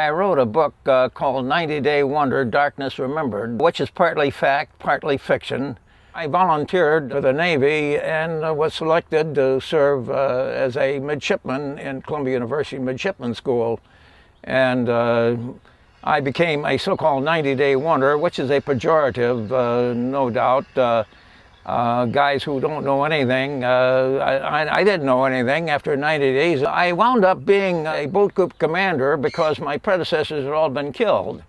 I wrote a book called 90-Day Wonder, Darkness Remembered, which is partly fact, partly fiction. I volunteered for the Navy and was selected to serve as a midshipman in Columbia University Midshipman School. And I became a so-called 90-day wonder, which is a pejorative, no doubt. Guys who don't know anything. I didn't know anything after 90 days. I wound up being a boat group commander because my predecessors had all been killed.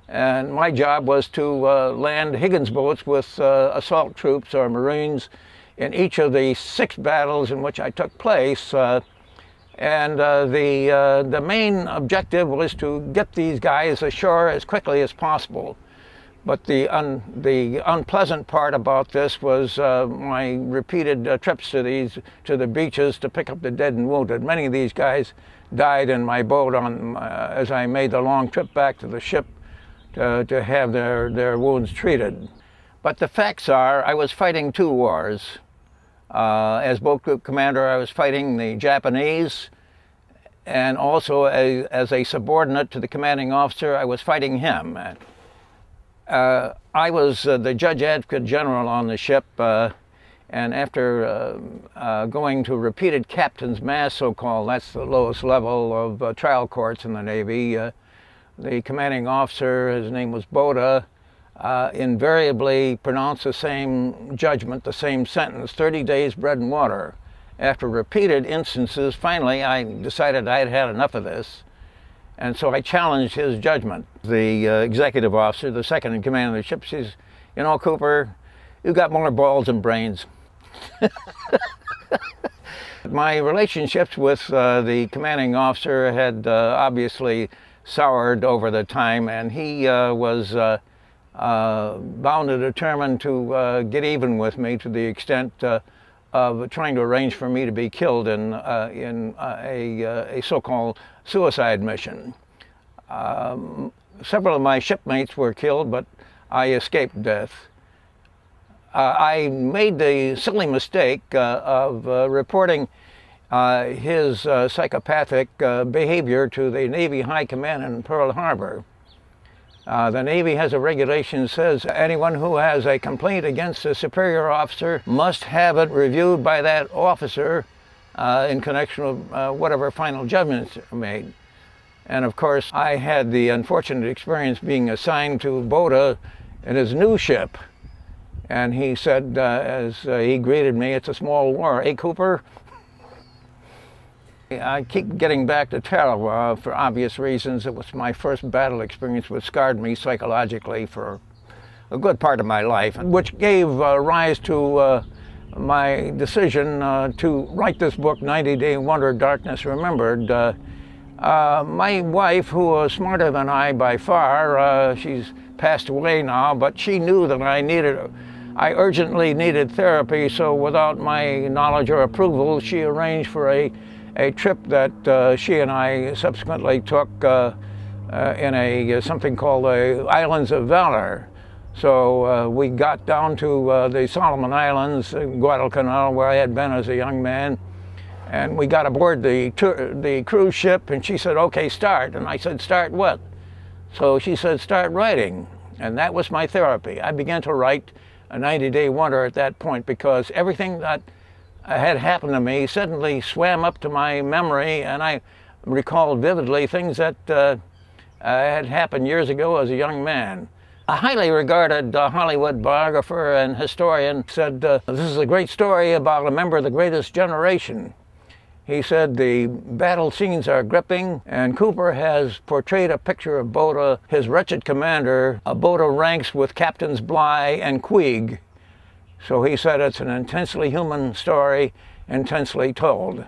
And my job was to land Higgins boats with assault troops or Marines in each of the 6 battles in which I took place. The main objective was to get these guys ashore as quickly as possible. But the unpleasant part about this was my repeated trips to the beaches to pick up the dead and wounded. Many of these guys died in my boat as I made the long trip back to the ship to have their wounds treated. But the facts are, I was fighting 2 wars. As boat group commander, I was fighting the Japanese, and also as a subordinate to the commanding officer, I was fighting him. I was the Judge Advocate General on the ship, and after going to repeated captain's mass, so-called, that's the lowest level of trial courts in the Navy, the commanding officer, his name was Boda, invariably pronounced the same judgment, the same sentence, 30 days bread and water. After repeated instances, finally I decided I had had enough of this. And so I challenged his judgment. The executive officer, the second in command of the ship, says, "You know, Cooper, you've got more balls than brains." My relationships with the commanding officer had obviously soured over the time, and he was bound and determined to get even with me to the extent of trying to arrange for me to be killed in a so-called suicide mission. Several of my shipmates were killed, but I escaped death. I made the silly mistake of reporting his psychopathic behavior to the Navy High Command in Pearl Harbor. The Navy has a regulation that says anyone who has a complaint against a superior officer must have it reviewed by that officer in connection with whatever final judgments are made. And of course, I had the unfortunate experience being assigned to Boda in his new ship. And he said, as he greeted me, "It's a small war, eh, Cooper?" I keep getting back to Tarawa for obvious reasons. It was my first battle experience, which scarred me psychologically for a good part of my life, which gave rise to my decision to write this book, 90-Day Wonder, Darkness Remembered. My wife, who was smarter than I by far, she's passed away now, but she knew that I urgently needed therapy, so without my knowledge or approval, she arranged for a trip that she and I subsequently took in something called the Islands of Valor. So we got down to the Solomon Islands, Guadalcanal, where I had been as a young man, and we got aboard the cruise ship, and she said, "Okay, start." And I said, "Start what?" So she said, "Start writing." And that was my therapy. I began to write a 90-day wonder at that point, because everything that had happened to me suddenly swam up to my memory, and I recalled vividly things that had happened years ago as a young man. A highly regarded Hollywood biographer and historian said, "This is a great story about a member of the greatest generation." He said, "The battle scenes are gripping, and Cooper has portrayed a picture of Boda, his wretched commander. Boda ranks with Captains Bligh and Queeg." So he said it's an intensely human story, intensely told.